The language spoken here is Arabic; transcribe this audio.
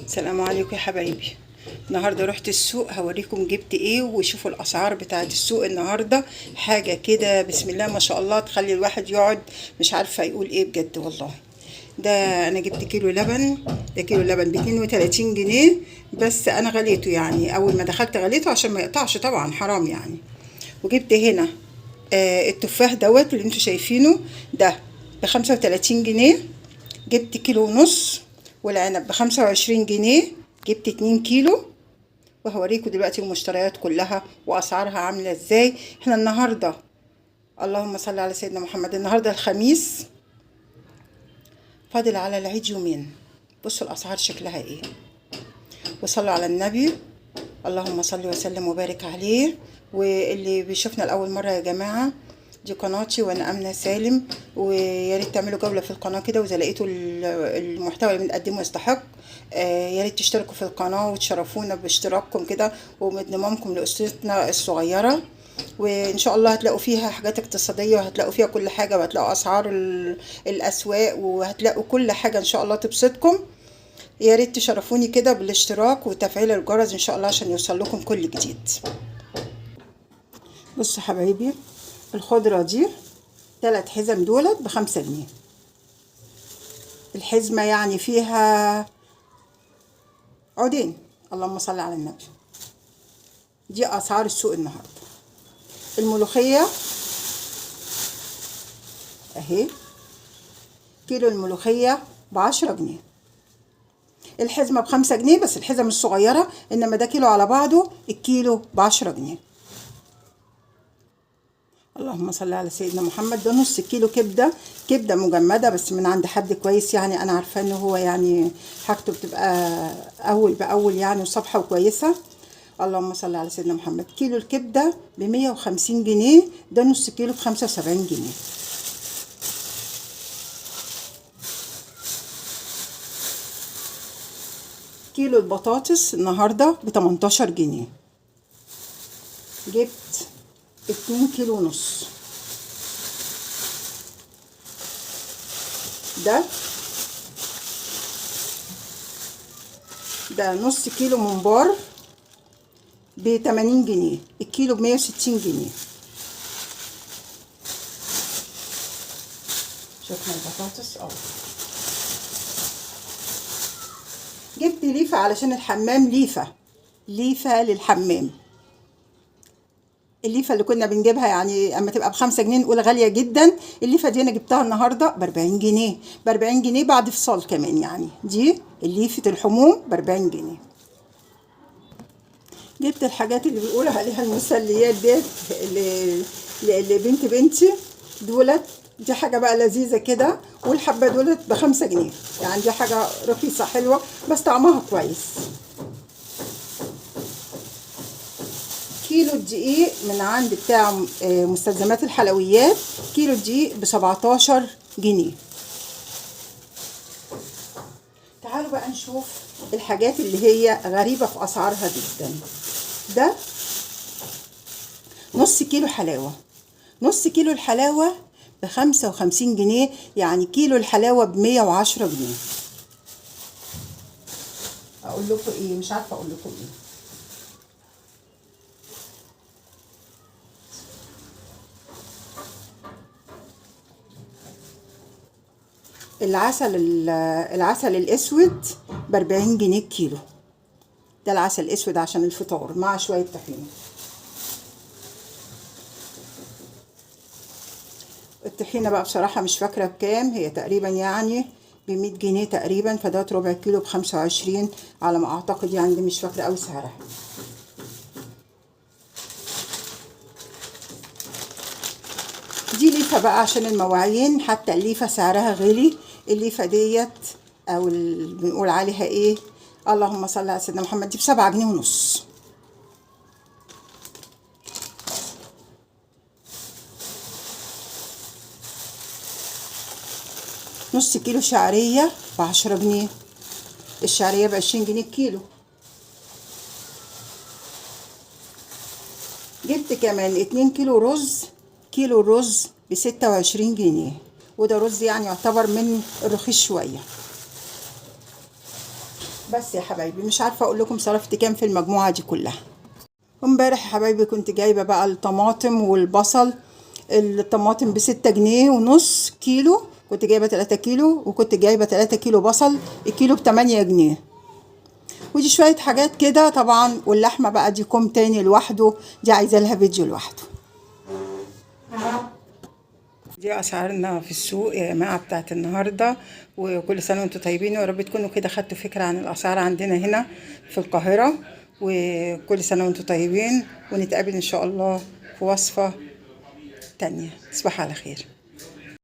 السلام عليكم يا حبايبي. النهارده رحت السوق، هوريكم جبت ايه وشوفوا الاسعار بتاعه السوق النهارده. حاجه كده بسم الله ما شاء الله تخلي الواحد يقعد مش عارفه يقول ايه بجد والله. ده انا جبت كيلو لبن، ده كيلو لبن ب 32 جنيه. بس انا غليته، يعني اول ما دخلت غليته عشان ما يقطعش، طبعا حرام يعني. وجبت هنا التفاح دوت اللي انتوا شايفينه ده ب 35 جنيه. جبت كيلو ونص. والعنب ب25 جنيه، جبت 2 كيلو. وهوريكم دلوقتي المشتريات كلها واسعارها عامله ازاي. احنا النهارده اللهم صل على سيدنا محمد، النهارده الخميس، فاضل على العيد يومين. بصوا الاسعار شكلها ايه، وصلوا على النبي. اللهم صل وسلم وبارك عليه. واللي بيشوفنا لاول مره يا جماعه، دي قناتي وانا امنه سالم، ويا ريت تعملوا جوله في القناه كده، واذا لقيتوا المحتوى اللي بنقدمه يستحق يا ريت تشتركوا في القناه وتشرفونا باشتراككم كده وبانضمامكم لاسرتنا الصغيره. وان شاء الله هتلاقوا فيها حاجات اقتصاديه، وهتلاقوا فيها كل حاجه، وهتلاقوا اسعار الاسواق، وهتلاقوا كل حاجه ان شاء الله تبسطكم. يا ريت تشرفوني كده بالاشتراك وتفعيل الجرس ان شاء الله عشان يوصل لكم كل جديد. بصوا حبايبي، الخضرة دي 3 حزم دولت ب5 جنيه. الحزمة يعني فيها عودين. اللهم صل على النبي. دي اسعار السوق النهارده. الملوخية اهي، كيلو الملوخية ب10 جنيه. الحزمة ب5 جنيه، بس الحزم الصغيرة، انما ده كيلو على بعضه، الكيلو ب10 جنيه. اللهم صل على سيدنا محمد. ده نص كيلو كبده، كبده مجمده بس من عند حد كويس، يعني انا عارفه انه هو يعني حاجته بتبقى اول باول يعني، وصبحه وكويسه. اللهم صل على سيدنا محمد. كيلو الكبده ب150 جنيه، ده نص كيلو ب75 جنيه. كيلو البطاطس النهارده ب18 جنيه. جبت 2 كيلو ونص. ده نص كيلو ممبار ب80 جنيه، الكيلو ب160 جنيه. شفنا البطاطس جبت ليفة علشان الحمام، ليفة للحمام. الليفة اللي كنا بنجيبها يعني اما تبقى ب5 جنيه نقول غالية جدا، الليفة دي انا جبتها النهاردة ب40 جنيه، ب40 جنيه بعد فصال كمان يعني. دي الليفة الحموم ب40 جنيه. جبت الحاجات اللي بيقولوا عليها المسليات ديت اللي بنت بنتي دولت. دي حاجة بقى لذيذة كده، والحبة دولت ب5 جنيه، يعني دي حاجة رخيصة حلوة بس طعمها كويس. كيلو الدقيق من عند بتاع مستلزمات الحلويات، كيلو الدقيق ب17 جنيه. تعالوا بقى نشوف الحاجات اللي هي غريبة في أسعارها جدا. ده نص كيلو حلاوة، نص كيلو الحلاوة ب55 جنيه، يعني كيلو الحلاوة ب110 جنيه. أقول لكم إيه، مش عارفة أقول لكم إيه. العسل الاسود ب40 جنيه الكيلو. ده العسل الاسود عشان الفطار مع شويه طحينه. الطحينه بقى بصراحه مش فاكره بكام، هي تقريبا يعني ب100 جنيه تقريبا، فده ربع كيلو ب25 على ما اعتقد يعني، دي مش فاكره قوي سعرها. دي ليفه بقى عشان المواعين، حتى الليفه سعرها غلي. الليفه ديت او اللي بنقول عليها ايه، اللهم صل على سيدنا محمد، دي ب7 جنيه ونص. نص كيلو شعريه ب10 جنيه، الشعريه ب20 جنيه الكيلو. جبت كمان 2 كيلو رز، كيلو الرز ب26 جنيه، وده رز يعني يعتبر من الرخيص شويه. بس يا حبايبي مش عارفه اقول لكم صرفت كام في المجموعه دي كلها. امبارح يا حبايبي كنت جايبه بقى الطماطم والبصل. الطماطم ب6 جنيه ونص كيلو، كنت جايبه 3 كيلو، وكنت جايبه 3 كيلو بصل، الكيلو ب8 جنيه. ودي شويه حاجات كده طبعا، واللحمه بقى دي كوم تاني لوحده، دي عايزه لها فيديو لوحده. دي اسعارنا في السوق يا جماعه بتاعت النهارده. وكل سنه وانتم طيبين، ويا رب تكونوا كده خدتوا فكره عن الاسعار عندنا هنا في القاهره. وكل سنه وانتم طيبين، ونتقابل ان شاء الله في وصفه تانية. تصبحوا على خير.